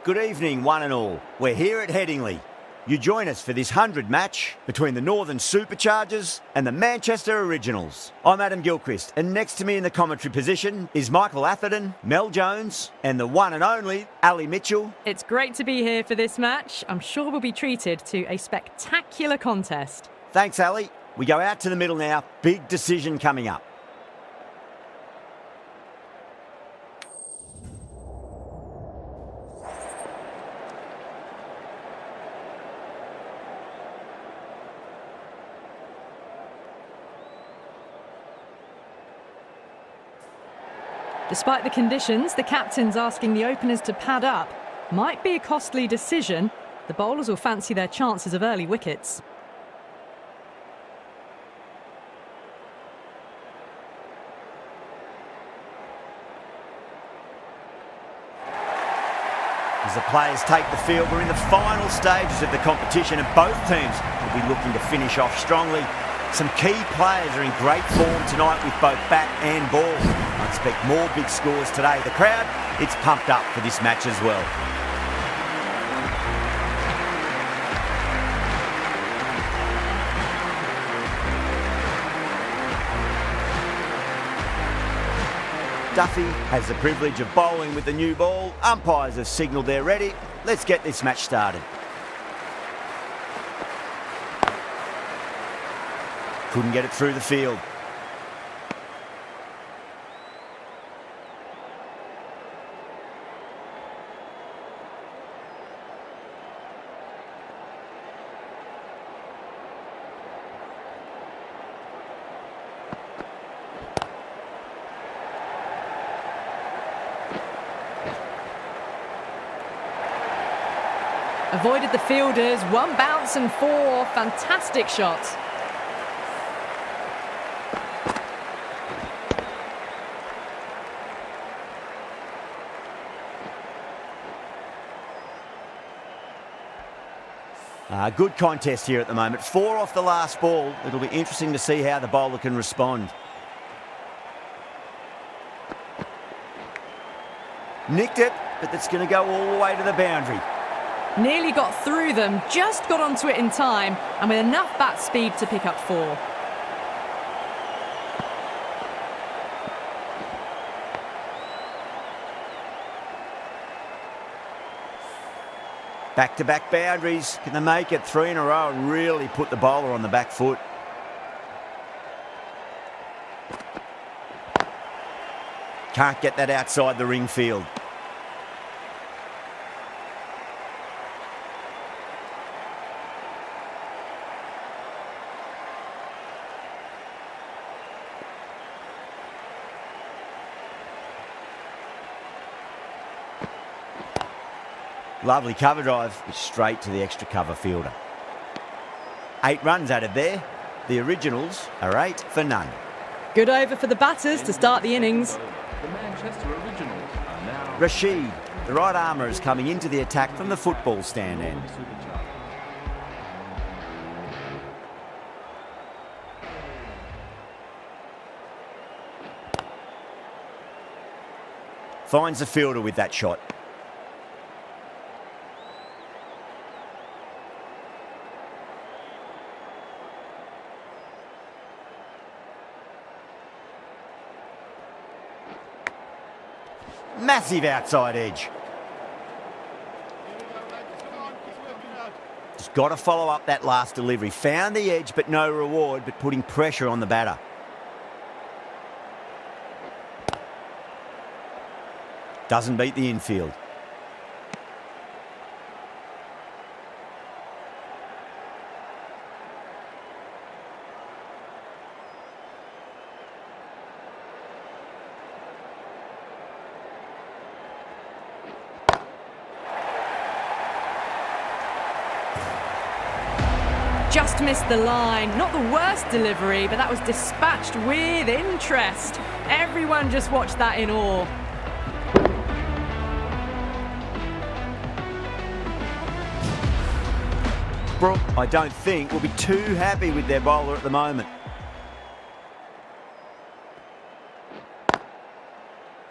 Good evening, one and all. We're here at Headingley. You join us for this 100 match between the Northern Superchargers and the Manchester Originals. I'm Adam Gilchrist, and next to me in the commentary position is Michael Atherton, Mel Jones, and the one and only Ali Mitchell. It's great to be here for this match. I'm sure we'll be treated to a spectacular contest. Thanks, Ali. We go out to the middle now. Big decision coming up. Despite the conditions, the captain's asking the openers to pad up. Might be a costly decision. The bowlers will fancy their chances of early wickets. As the players take the field, we're in the final stages of the competition and both teams will be looking to finish off strongly. Some key players are in great form tonight with both bat and ball. I expect more big scores today. The crowd, it's pumped up for this match as well. Duffy has the privilege of bowling with the new ball. Umpires have signalled they're ready. Let's get this match started. Couldn't get it through the field. Avoided the fielders, one bounce and four. Fantastic shot. Good contest here at the moment. 4 off the last ball. It'll be interesting to see how the bowler can respond. Nicked it, but that's going to go all the way to the boundary. Nearly got through them, just got onto it in time, and with enough bat speed to pick up 4. Back-to-back boundaries. Can they make it 3 in a row and really put the bowler on the back foot? Can't get that outside the ring field. Lovely cover drive, straight to the extra cover fielder. 8 runs added there. The Originals are 8 for none. Good over for the batters to start the innings. The Manchester Originals are now... Rashid, the right armour, is coming into the attack from the football stand end. Finds the fielder with that shot. Massive outside edge. Just got to follow up that last delivery. Found the edge, but no reward, but putting pressure on the batter. Doesn't beat the infield. Just missed the line. Not the worst delivery, but that was dispatched with interest. Everyone just watched that in awe. Brooke, I don't think, will be too happy with their bowler at the moment.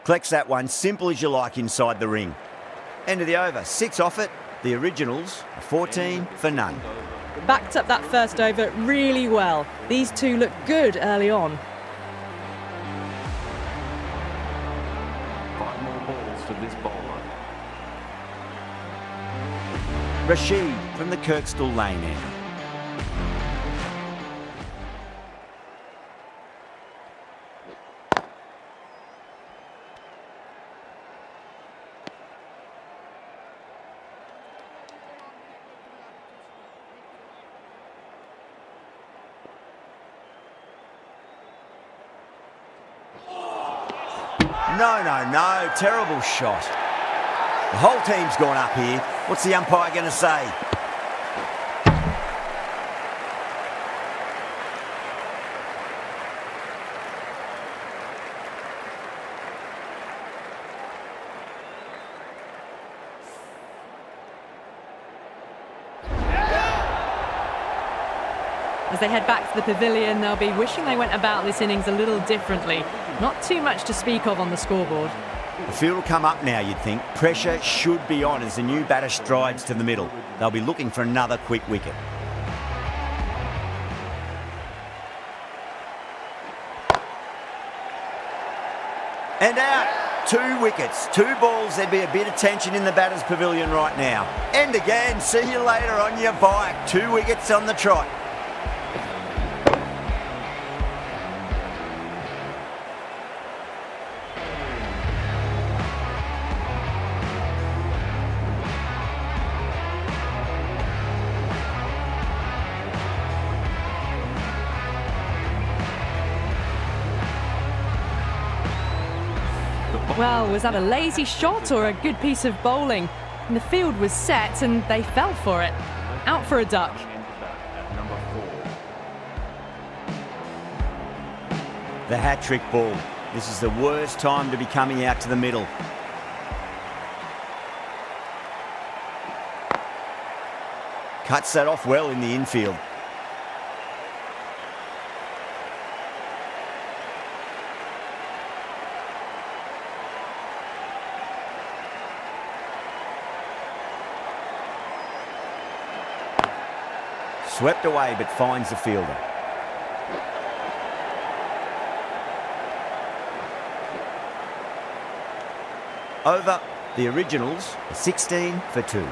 Collects that one, simple as you like inside the ring. End of the over. 6 off it. The Originals, 14 for none. Backed up that first over really well. These two look good early on. 5 more balls for this bowler. Rashid from the Kirkstall Lane end. No. Terrible shot. The whole team's gone up here. What's the umpire going to say? As they head back to the pavilion, they'll be wishing they went about this innings a little differently. Not too much to speak of on the scoreboard. The field will come up now, you'd think. Pressure should be on as the new batter strides to the middle. They'll be looking for another quick wicket. And out. 2 wickets, 2 balls. There'd be a bit of tension in the batter's pavilion right now. And again, see you later on your bike. 2 wickets on the trot. Well, was that a lazy shot or a good piece of bowling? And the field was set and they fell for it. Out for a duck. Number 4. The hat-trick ball. This is the worst time to be coming out to the middle. Cuts that off well in the infield. Swept away but finds the fielder. Over. The Originals, 16 for 2.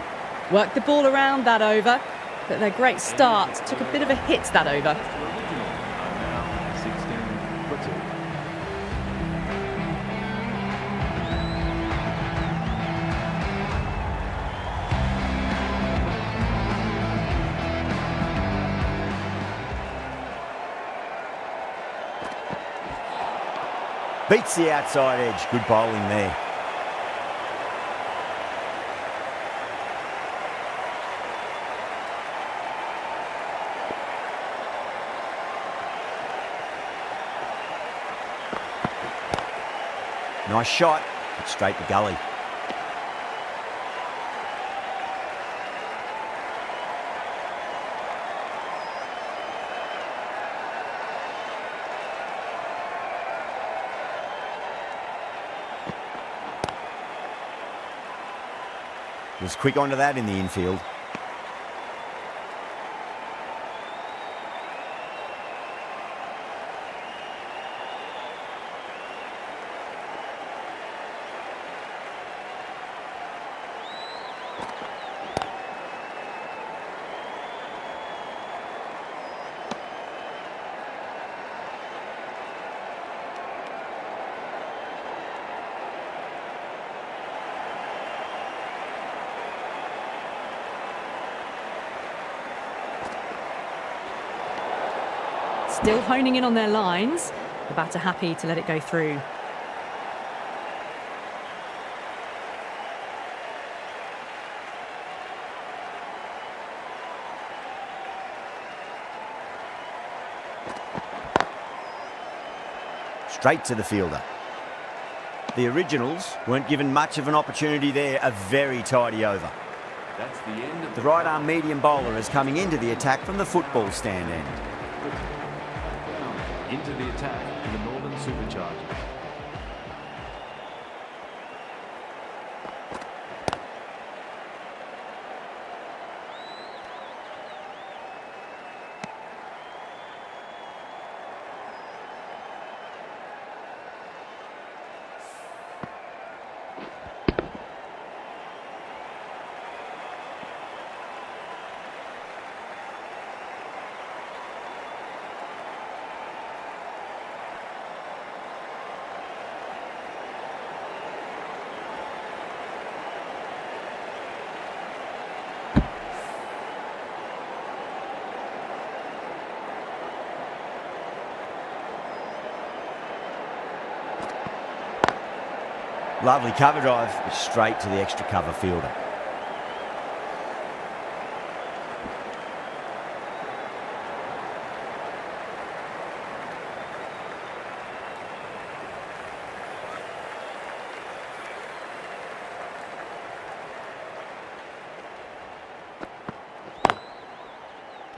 Worked the ball around that over, but their great start took a bit of a hit that over. Originals are now 16 for 2. Beats the outside edge. Good bowling there. Nice shot, but straight to gully. Was quick onto that in the infield. Still honing in on their lines. The batter happy to let it go through. Straight to the fielder. The Originals weren't given much of an opportunity there. A very tidy over. That's the end of The right arm medium bowler is coming into the attack from the football stand end. into the attack in the Northern Superchargers. Lovely cover drive, straight to the extra cover fielder.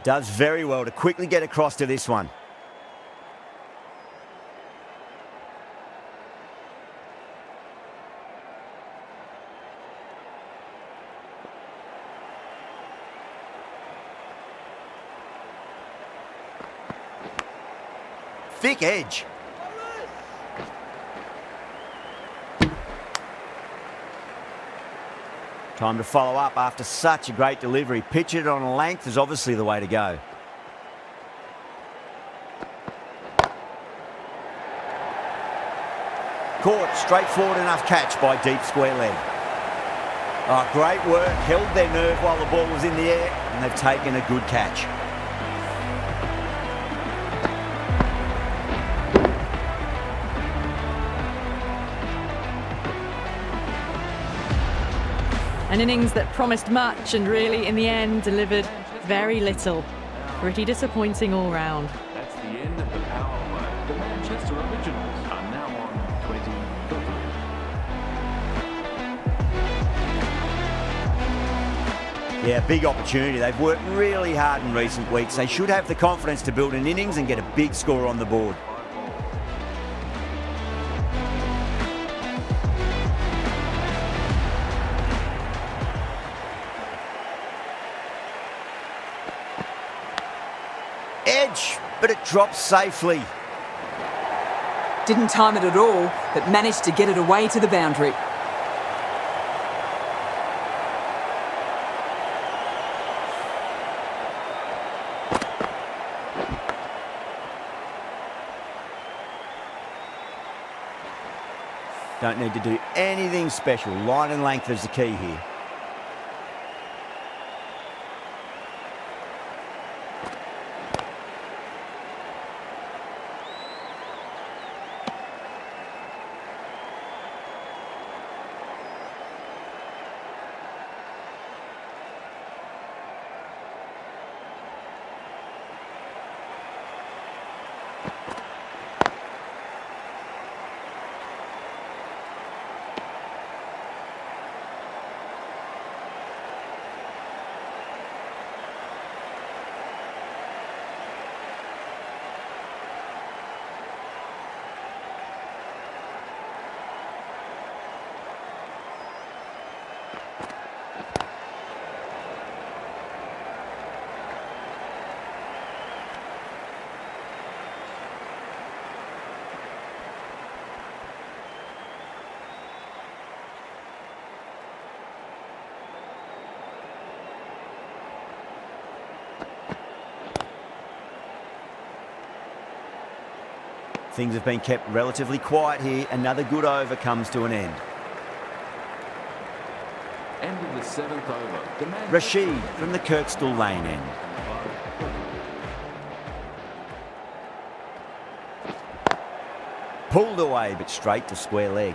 Does very well to quickly get across to this one. Thick edge. Time to follow up after such a great delivery. Pitch it on a length is obviously the way to go. Caught, straightforward enough catch by deep square leg. Oh, great work, held their nerve while the ball was in the air, and they've taken a good catch. An innings that promised much and really, in the end, delivered very little. Pretty disappointing all round. That's the end of the power play. The Manchester Originals are now on 20-3. Yeah, big opportunity. They've worked really hard in recent weeks. They should have the confidence to build an innings and get a big score on the board. Edge, but it drops safely. Didn't time it at all, but managed to get it away to the boundary. Don't need to do anything special. Line and length is the key here. Things have been kept relatively quiet here. Another good over comes to an end. End of the 7th over. Rashid from the Kirkstall Lane end. Pulled away, but straight to square leg.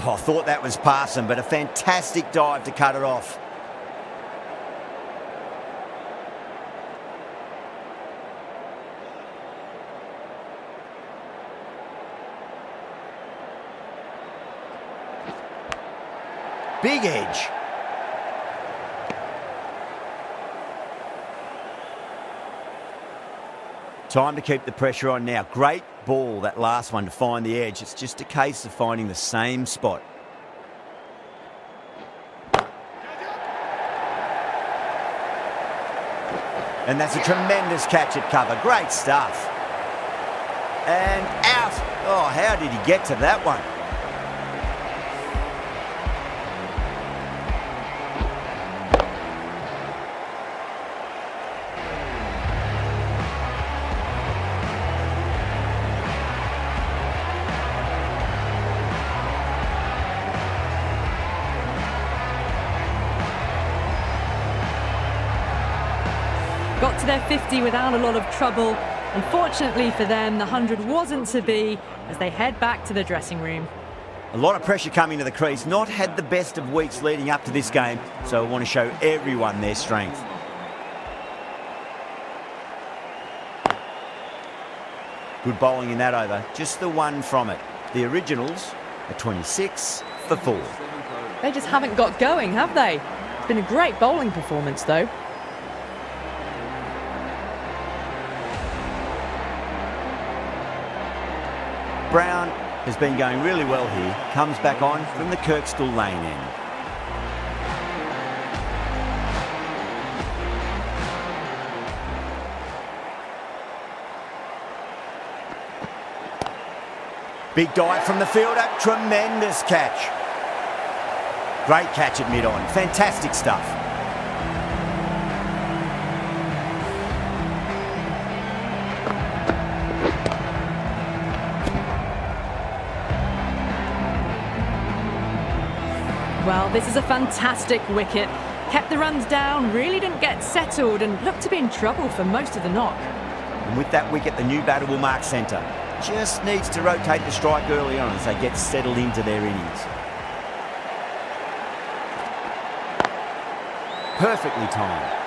Oh, I thought that was passing, but a fantastic dive to cut it off. Big edge. Time to keep the pressure on now. Great ball, that last one, to find the edge. It's just a case of finding the same spot. And that's a tremendous catch at cover. Great stuff. And out. Oh, how did he get to that one? to their 50 without a lot of trouble. Unfortunately for them, the 100 wasn't to be as they head back to the dressing room. A lot of pressure coming to the crease. Not had the best of weeks leading up to this game, so I want to show everyone their strength. Good bowling in that over. Just the one from it. The Originals are 26 for 4. They just haven't got going, have they? It's been a great bowling performance, though. Brown has been going really well here. Comes back on from the Kirkstall lane end. Big dive from the fielder. Tremendous catch. Great catch at mid-on. Fantastic stuff. Well, this is a fantastic wicket. Kept the runs down, really didn't get settled and looked to be in trouble for most of the knock. And with that wicket, the new batter will mark centre. Just needs to rotate the strike early on as they get settled into their innings. Perfectly timed.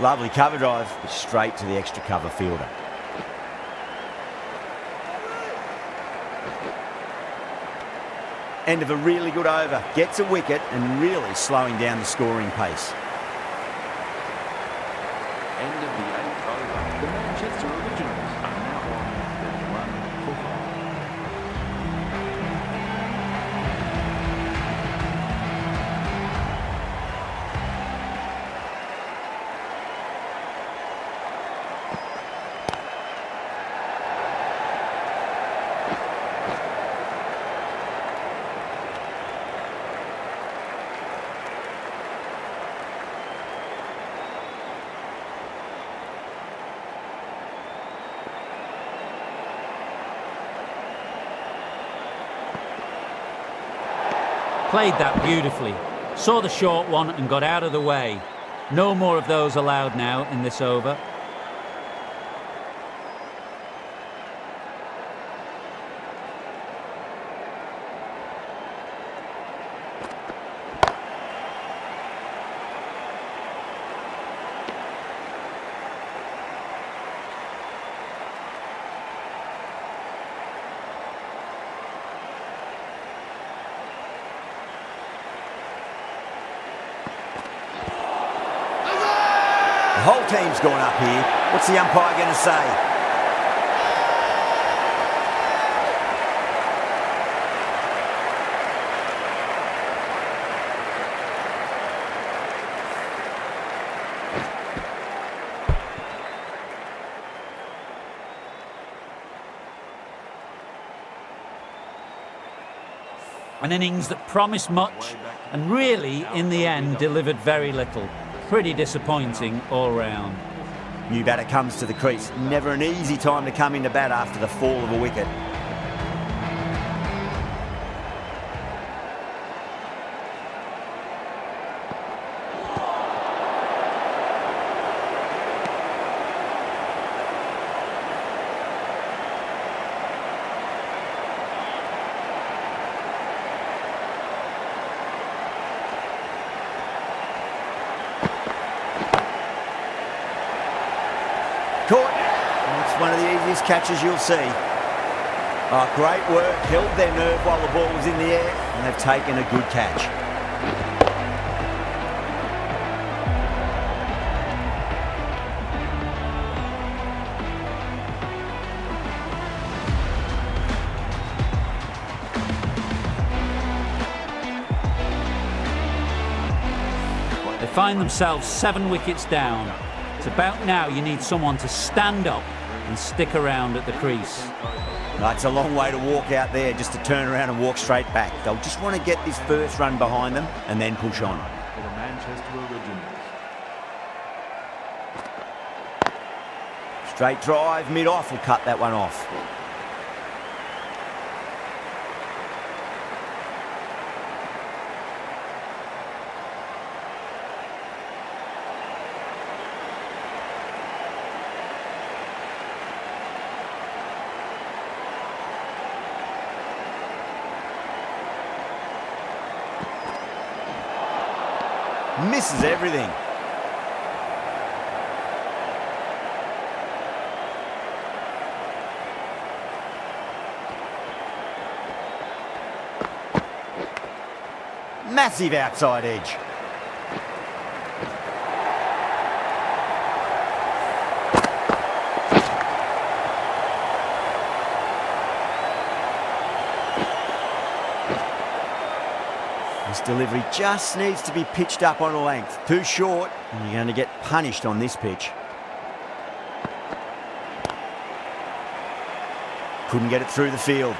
Lovely cover drive, straight to the extra cover fielder. End of a really good over. Gets a wicket and really slowing down the scoring pace. End of the 8th over. The Manchester Originals are now on 31 for 5. Played that beautifully. Saw the short one and got out of the way. No more of those allowed now in this over. The whole team's gone up here. What's the umpire going to say? An innings that promised much and really, in the end, delivered very little. Pretty disappointing all round. New batter comes to the crease. Never an easy time to come into bat after the fall of a wicket. the easiest catches you'll see. Oh, great work, held their nerve while the ball was in the air, and they've taken a good catch. They find themselves 7 wickets down. It's about now you need someone to stand up and stick around at the crease. It's a long way to walk out there just to turn around and walk straight back. They'll just want to get this first run behind them and then push on. For the Manchester Originals. Straight drive, mid-off will cut that one off. Misses everything. Massive outside edge. This delivery just needs to be pitched up on a length. Too short, and you're going to get punished on this pitch. Couldn't get it through the field.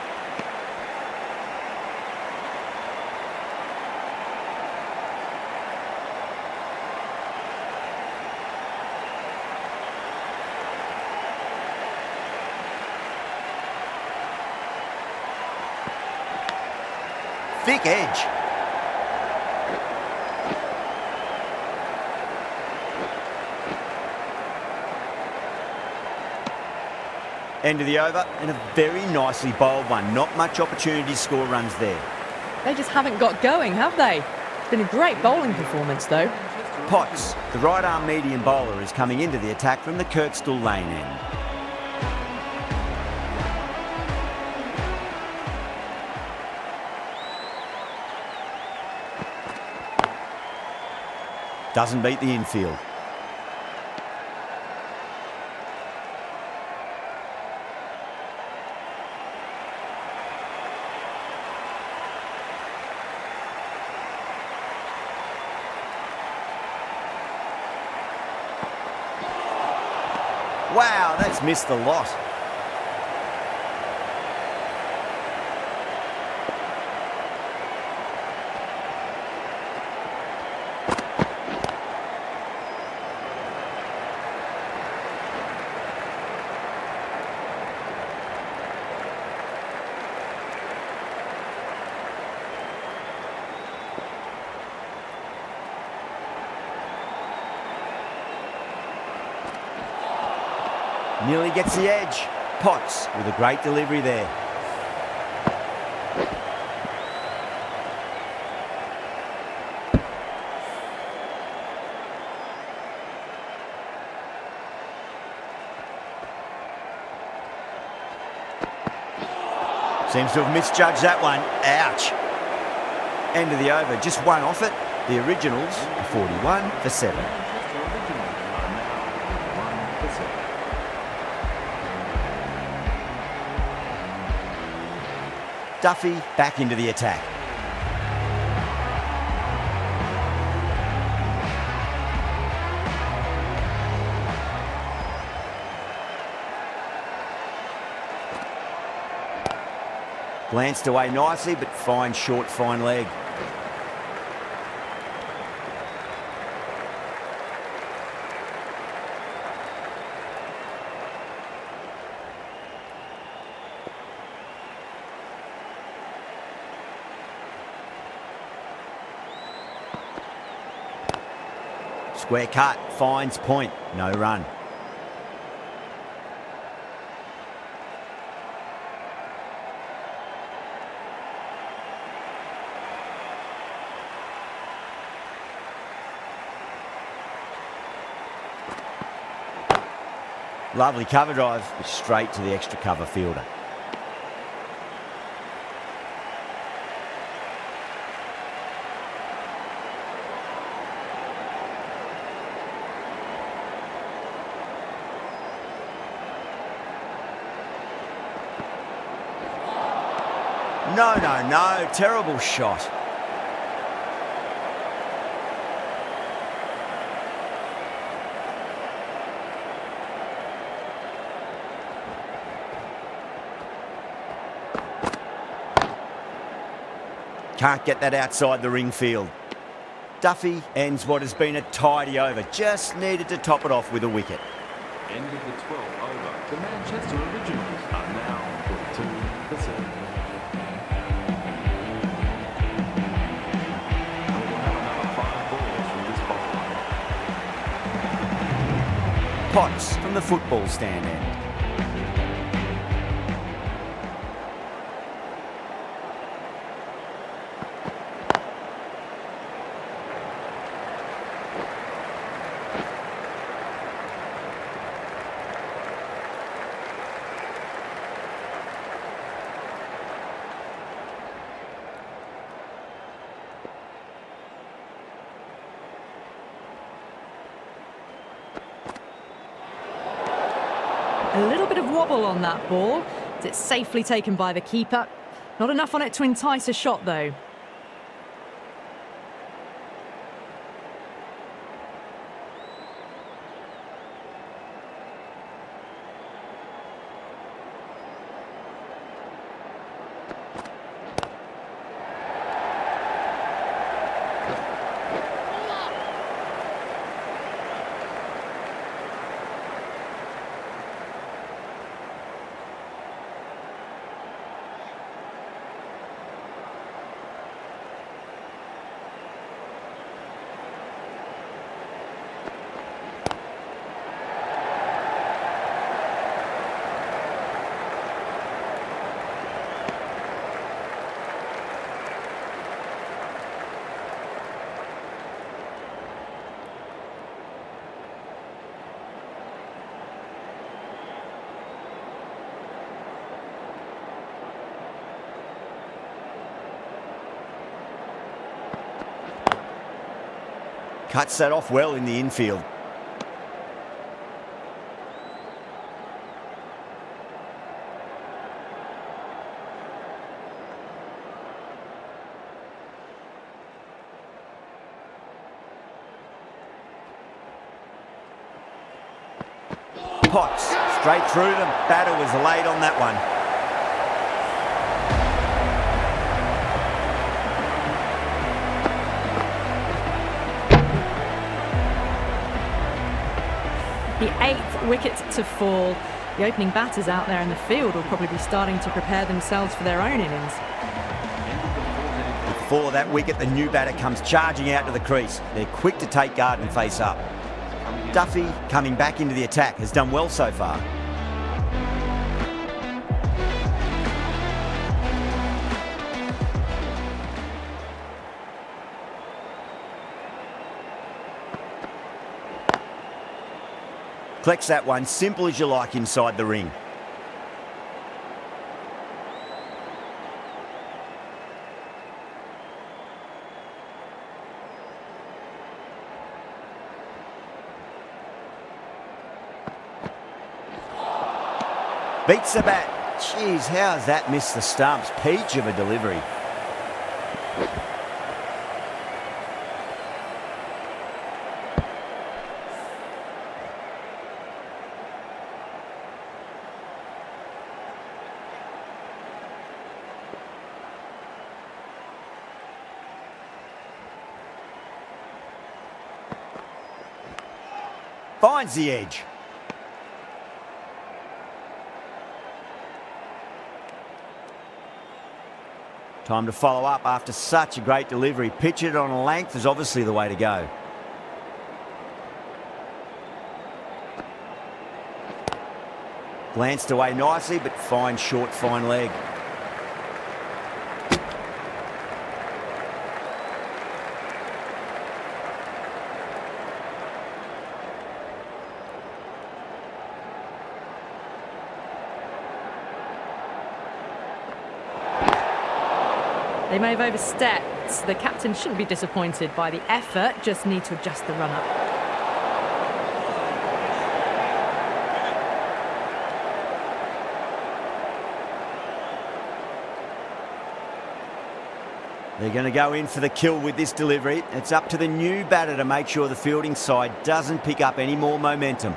Thick edge. End of the over, and a very nicely bowled one. Not much opportunity to score runs there. They just haven't got going, have they? It's been a great bowling performance, though. Potts, the right-arm medium bowler, is coming into the attack from the Kirkstall lane end. Doesn't beat the infield. Wow, that's missed the lot. Nearly gets the edge. Potts with a great delivery there. Seems to have misjudged that one. Ouch. End of the over. Just one off it. The Originals are 41 for 7. Manchester Originals are now 41 for 7. Duffy back into the attack. Glanced away nicely, but fine short, fine leg. Square cut, finds point, no run. Lovely cover drive, but straight to the extra cover fielder. No, terrible shot. Can't get that outside the ring field. Duffy ends what has been a tidy over. Just needed to top it off with a wicket. End of the 12th over. The Manchester Originals are now put to the 7th. And we'll have another 5 balls from this bowler. Potts from the football stand end. A little bit of wobble on that ball. It's safely taken by the keeper. Not enough on it to entice a shot, though. Cuts that off well in the infield. Potts straight through them. Batter was late on that one. The 8th wicket to fall. The opening batters out there in the field will probably be starting to prepare themselves for their own innings. Before that wicket, the new batter comes charging out to the crease. They're quick to take guard and face up. Duffy, coming back into the attack, has done well so far. Collects that one, simple as you like inside the ring. Beats the bat. Jeez, how has that missed the stumps? Peach of a delivery. Finds the edge. Time to follow up after such a great delivery. Pitch it on a length is obviously the way to go. Glanced away nicely, but fine short, fine leg. They may have overstepped. The captain shouldn't be disappointed by the effort, just need to adjust the run-up. They're going to go in for the kill with this delivery. It's up to the new batter to make sure the fielding side doesn't pick up any more momentum.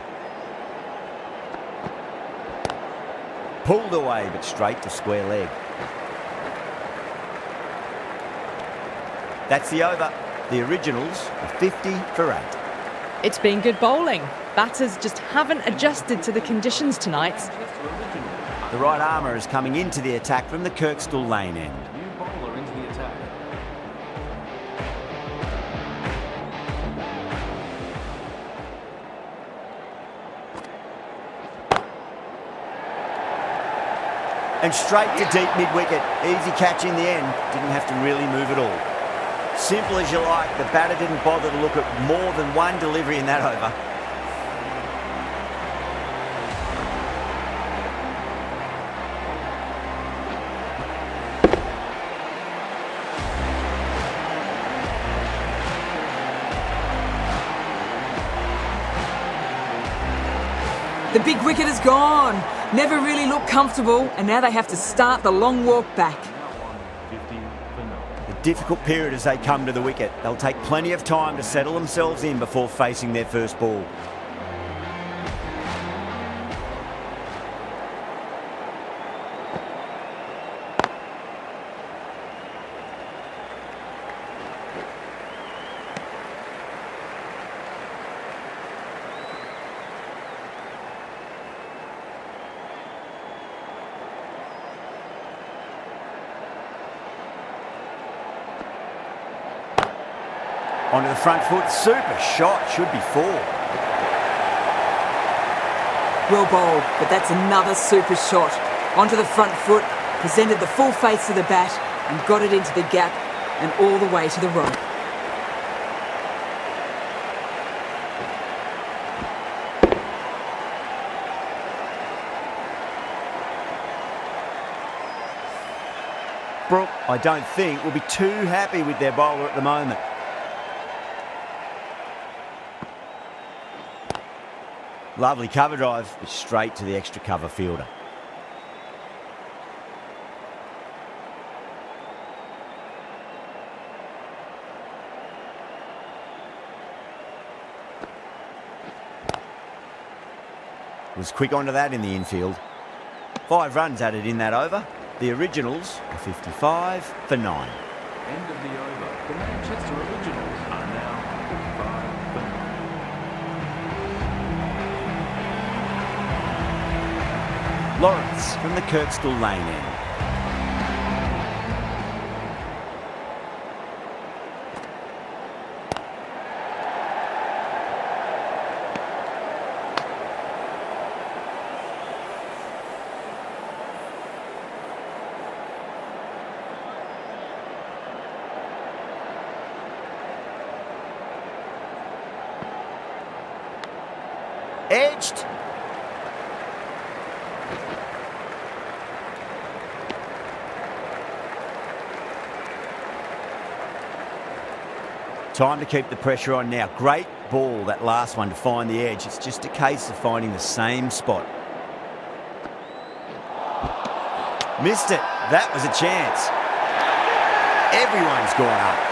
Pulled away, but straight to square leg. That's the over. The Originals are 50 for 8. It's been good bowling. Batters just haven't adjusted to the conditions tonight. The right armour is coming into the attack from the Kirkstall lane end. New bowler into the attack. And straight to deep mid-wicket. Easy catch in the end. Didn't have to really move at all. Simple as you like, the batter didn't bother to look at more than one delivery in that over. The big wicket is gone. Never really looked comfortable, and now they have to start the long walk back. Now on 50 for 9. A difficult period as they come to the wicket. They'll take plenty of time to settle themselves in before facing their first ball. Onto the front foot, super shot, should be 4. Well bowled, but that's another super shot. Onto the front foot, presented the full face of the bat and got it into the gap and all the way to the rope. Brooke, I don't think, will be too happy with their bowler at the moment. Lovely cover drive, but straight to the extra cover fielder. Was quick onto that in the infield. 5 runs added in that over. The Originals are 55 for 9. End of the over. The Manchester Originals are now 55 for 9. Lawrence from the Kirkstall lane end. Edged. Time to keep the pressure on now. Great ball, that last one, to find the edge. It's just a case of finding the same spot. Missed it. That was a chance. Everyone's gone up.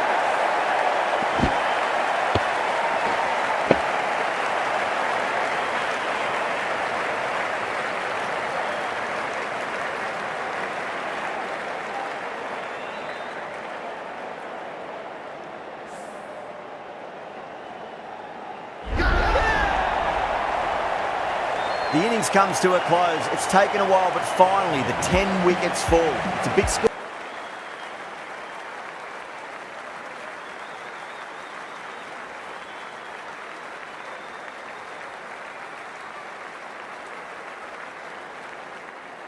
The innings comes to a close. It's taken a while, but finally the 10 wickets fall. It's a big score.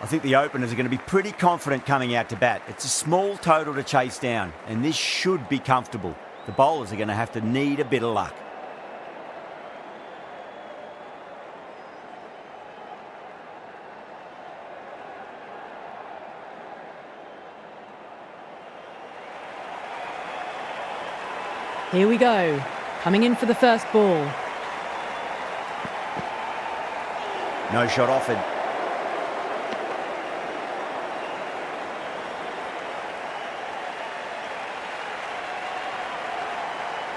I think the openers are going to be pretty confident coming out to bat. It's a small total to chase down, and this should be comfortable. The bowlers are going to have to need a bit of luck. Here we go. Coming in for the first ball. No shot offered.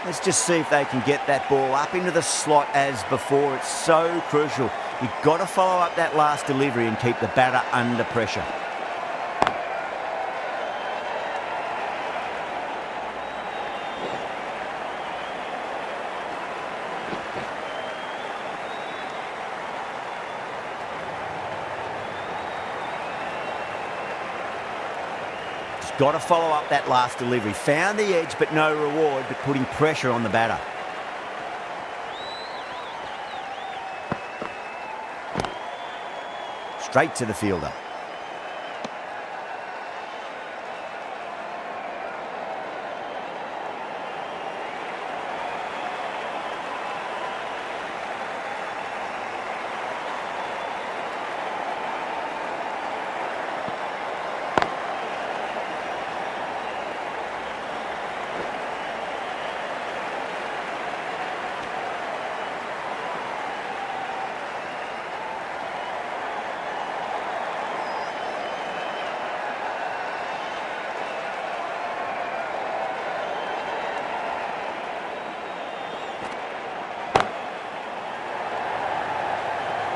Let's just see if they can get that ball up into the slot as before. It's so crucial. You've got to follow up that last delivery and keep the batter under pressure. Got to follow up that last delivery. Found the edge, but no reward, but putting pressure on the batter. Straight to the fielder.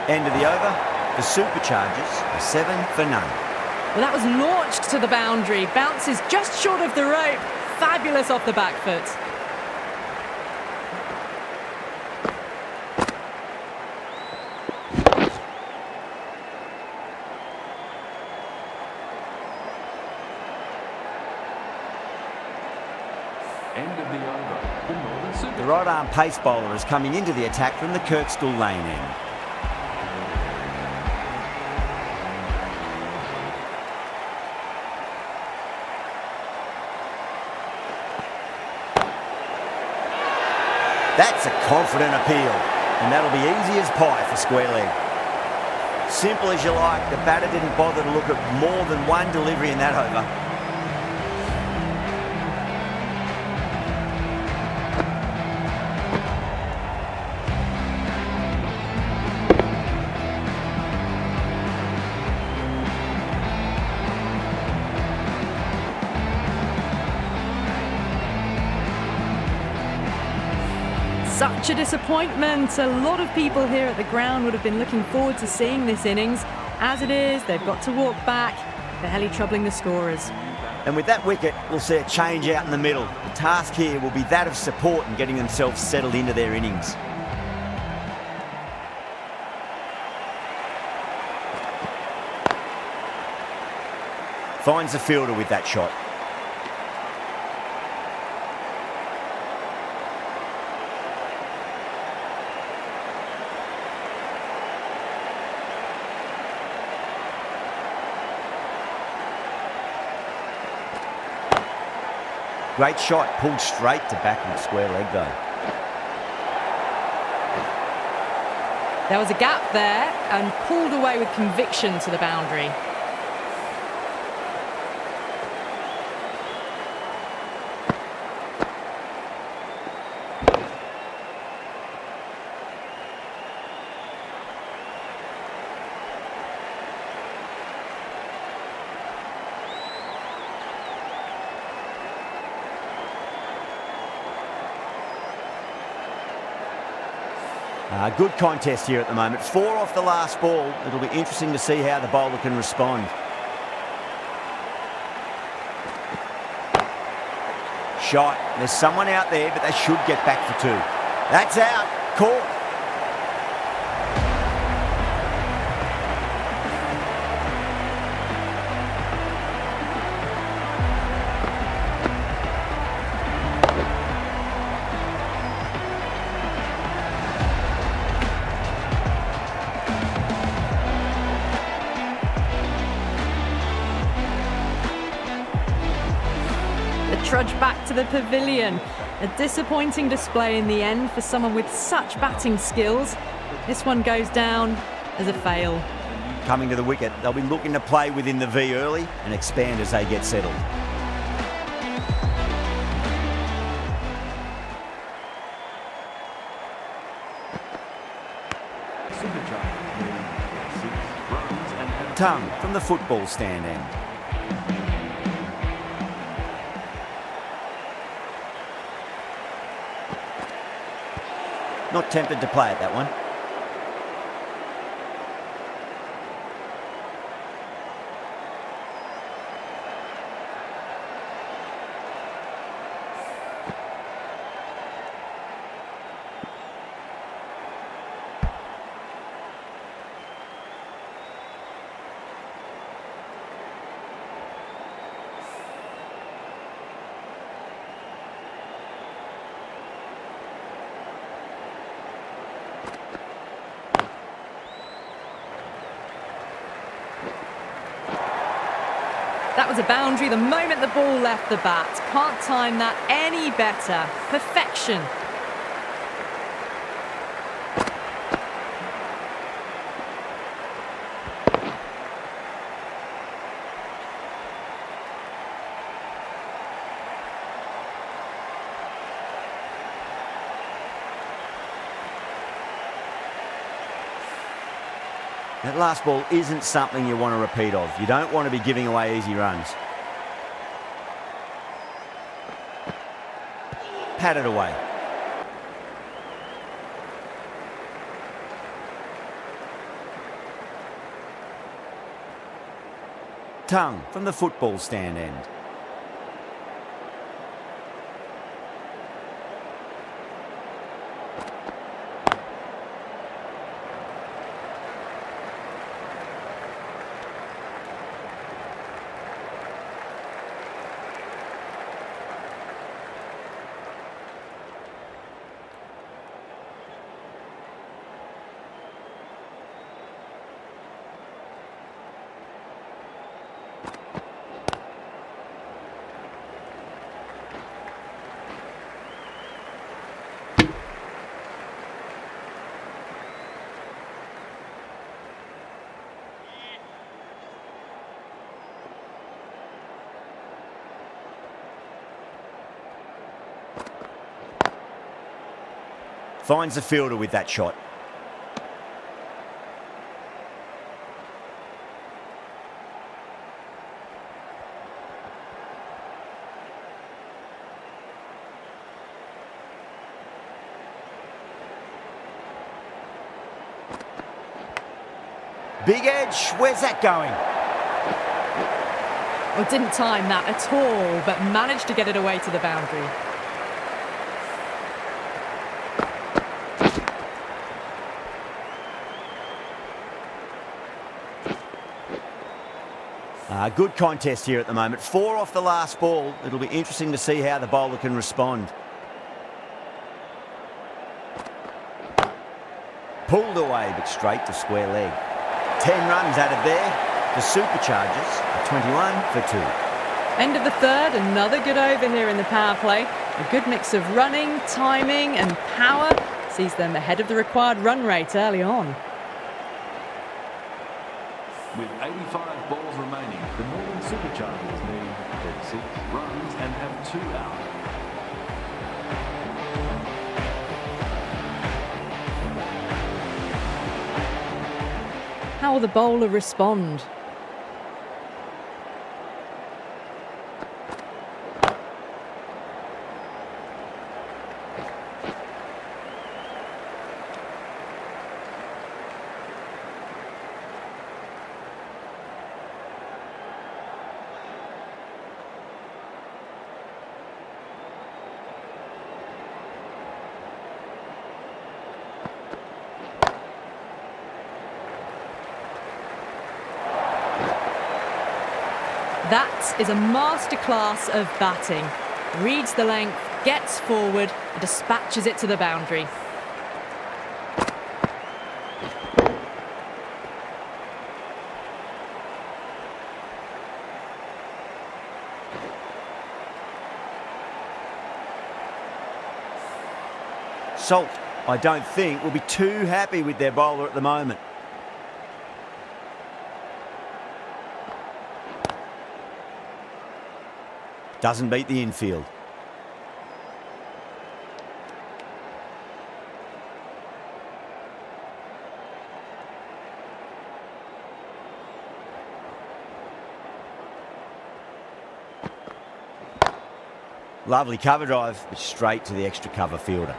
End of the over. The Superchargers are 7 for none. Well, that was launched to the boundary. Bounces just short of the rope. Fabulous off the back foot. End of the over. The Northern Super. The right arm pace bowler is coming into the attack from the Kirkstall lane end. That's a confident appeal, and that'll be easy as pie for square leg. Simple as you like, the batter didn't bother to look at more than one delivery in that over. Such a disappointment. A lot of people here at the ground would have been looking forward to seeing this innings. As it is, they've got to walk back. They're hardly troubling the scorers. And with that wicket, we'll see a change out in the middle. The task here will be that of support and getting themselves settled into their innings. Finds the fielder with that shot. Great shot, pulled straight to backward square leg though. There was a gap there and pulled away with conviction to the boundary. Good contest here at the moment. 4 off the last ball. It'll be interesting to see how the bowler can respond. Shot. There's someone out there, but they should get back for 2. That's out. Caught. Trudge back to the pavilion. A disappointing display in the end for someone with such batting skills. This one goes down as a fail. Coming to the wicket, they'll be looking to play within the V early and expand as they get settled. Tongue from the football stand end. Not tempted to play at that one. That was a boundary the moment the ball left the bat. Can't time that any better. Perfection. That last ball isn't something you want to repeat of. You don't want to be giving away easy runs. Patted away. Tongue from the football stand end. Finds the fielder with that shot. Big edge, where's that going? Well, didn't time that at all, but managed to get it away to the boundary. Good contest here at the moment. 4 off the last ball. It'll be interesting to see how the bowler can respond. Pulled away, but straight to square leg. 10 runs added there. The Superchargers are 21 for 2. End of the third, another good over here in the power play. A good mix of running, timing and power sees them ahead of the required run rate early on. With 85 balls remaining, the Northern Superchargers need 36 runs and have 2 out. How will the bowler respond? That is a masterclass of batting. Reads the length, gets forward, and dispatches it to the boundary. Salt, I don't think, will be too happy with their bowler at the moment. Doesn't beat the infield. Lovely cover drive, but straight to the extra cover fielder.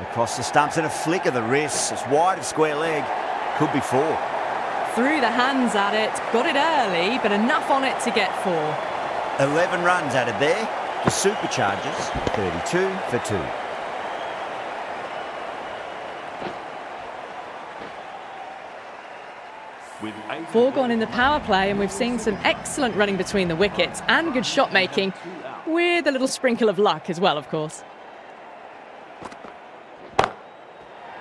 Across the stumps and a flick of the wrist. It's wide of square leg. Could be 4. Threw the hands at it, got it early, but enough on it to get 4. 11 runs added there. The Superchargers, 32 for 2. With 4 gone in the power play, and we've seen some excellent running between the wickets and good shot making, with a little sprinkle of luck as well, of course.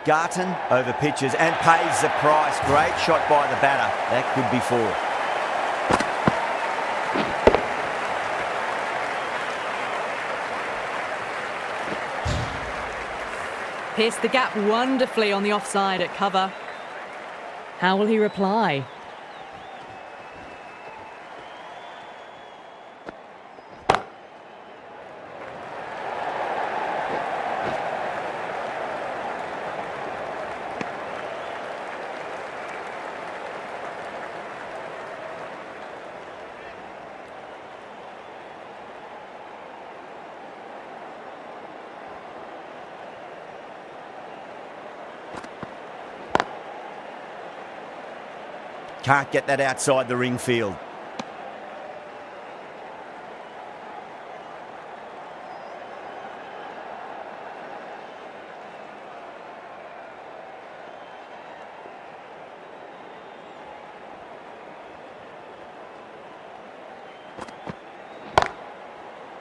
Garton over pitches and pays the price. Great shot by the batter. That could be 4. Pierced the gap wonderfully on the offside at cover. How will he reply? Can't get that outside the ring field.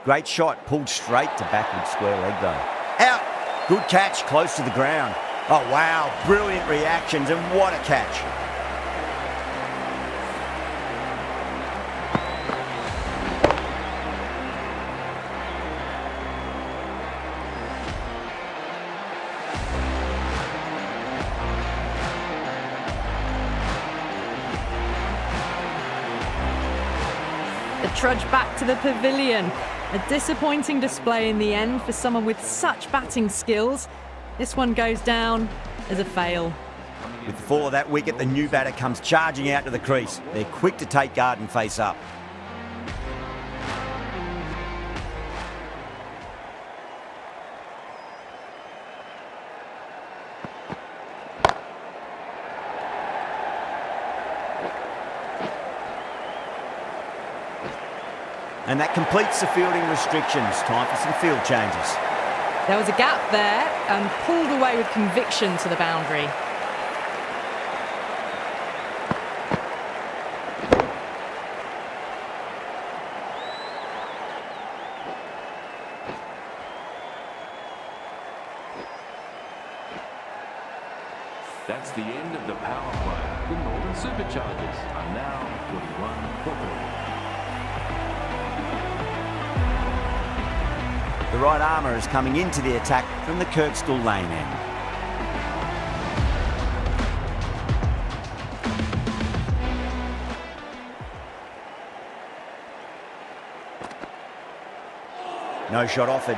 Great shot, pulled straight to backward square leg though. Out! Good catch, close to the ground. Oh wow, brilliant reactions and what a catch. The trudge back to the pavilion. A disappointing display in the end for someone with such batting skills. This one goes down as a fail. With the fall of that wicket, the new batter comes charging out to the crease. They're quick to take guard and face up. And that completes the fielding restrictions. Time for some field changes. There was a gap there and pulled away with conviction to the boundary. That's the end of the power play. The Northern Superchargers are now 41 for 3. The right armour is coming into the attack from the Kirkstall lane end. No shot offered.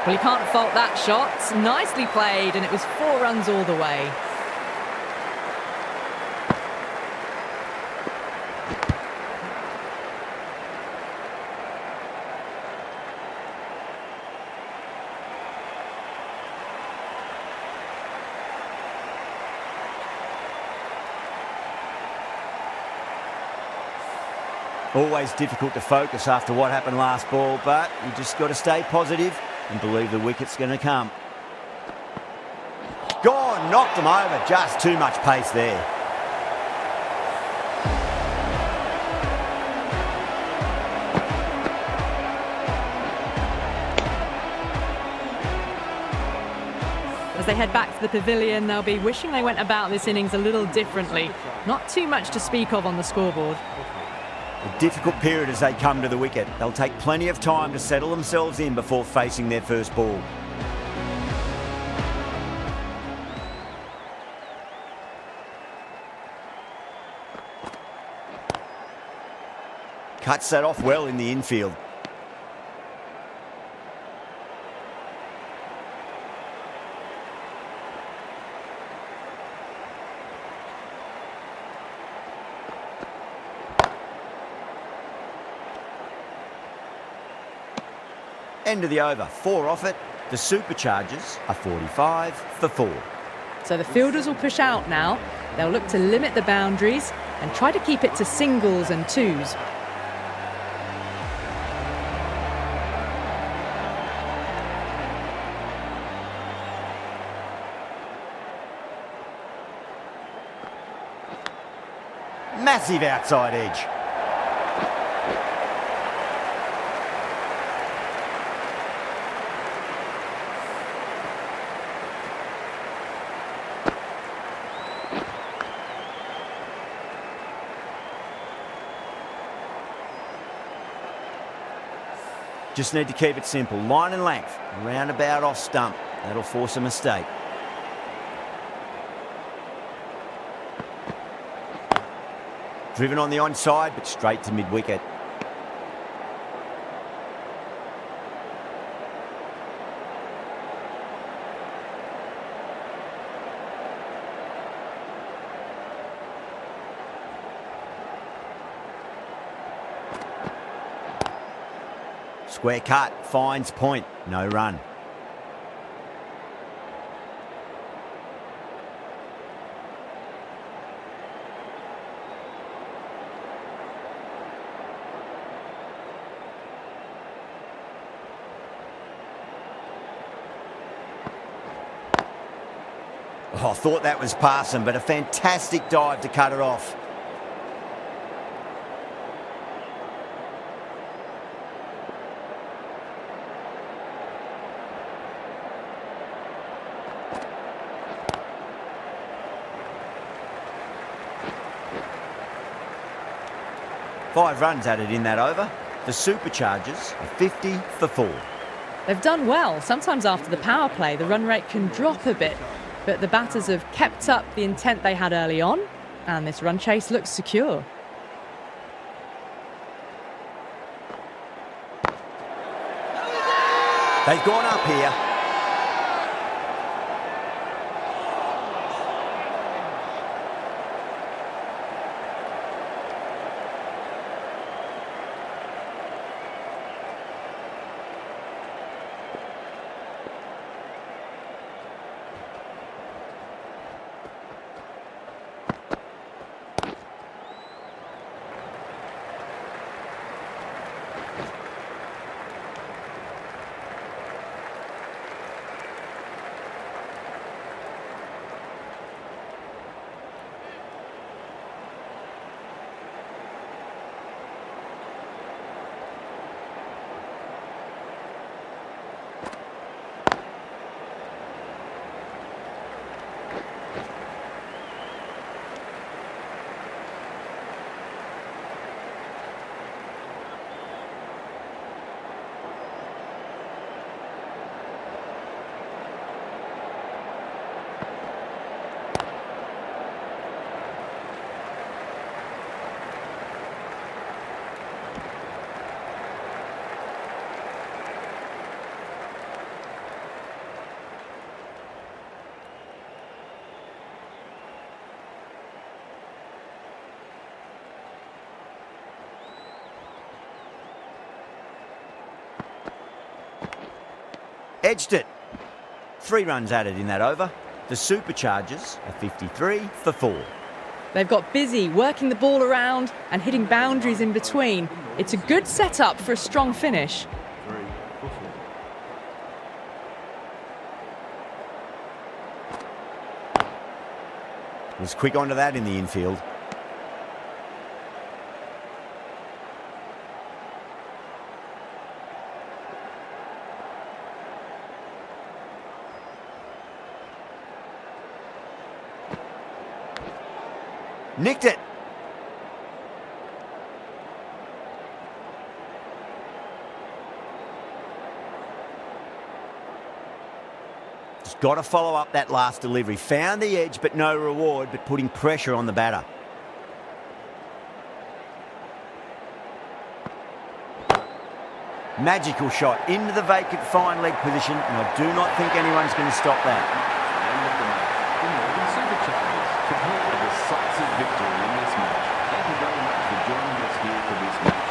Well, you can't fault that shot. Nicely played, and it was 4 runs all the way. Always difficult to focus after what happened last ball, but you just got to stay positive and believe the wicket's going to come. Gone, knocked them over, just too much pace there. they head back to the pavilion, they'll be wishing they went about this innings a little differently. Not too much to speak of on the scoreboard. A difficult period as they come to the wicket. They'll take plenty of time to settle themselves in before facing their first ball. Cuts that off well in the infield. End of the over, 4 off it. The Superchargers are 45 for 4. So the fielders will push out now. They'll look to limit the boundaries and try to keep it to singles and twos. Massive outside edge. Just need to keep it simple. Line and length. Roundabout off stump. That'll force a mistake. Driven on the onside, but straight to mid-wicket. Square cut, finds point, no run. Oh, I thought that was passing, but a fantastic dive to cut it off. Five runs added in that over. The Superchargers are 50 for 4. They've done well. Sometimes after the power play, the run rate can drop a bit. But the batters have kept up the intent they had early on, and this run chase looks secure. They've gone up here. Edged it. 3 runs added in that over. The Superchargers are 53 for 4. They've got busy working the ball around and hitting boundaries in between. It's a good setup for a strong finish. 3 for 4. Was quick onto that in the infield. Nicked it. Just got to follow up that last delivery. Found the edge, but no reward, but putting pressure on the batter. Magical shot into the vacant fine leg position, and I do not think anyone's going to stop that. And look at that. The Northern Superchargers complete a decisive victory in this match. Thank you very much for joining us here for this match.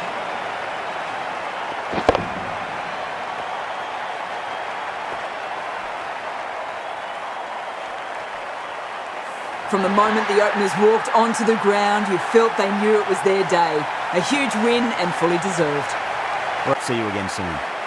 From the moment the openers walked onto the ground, you felt they knew it was their day. A huge win and fully deserved. See you again soon.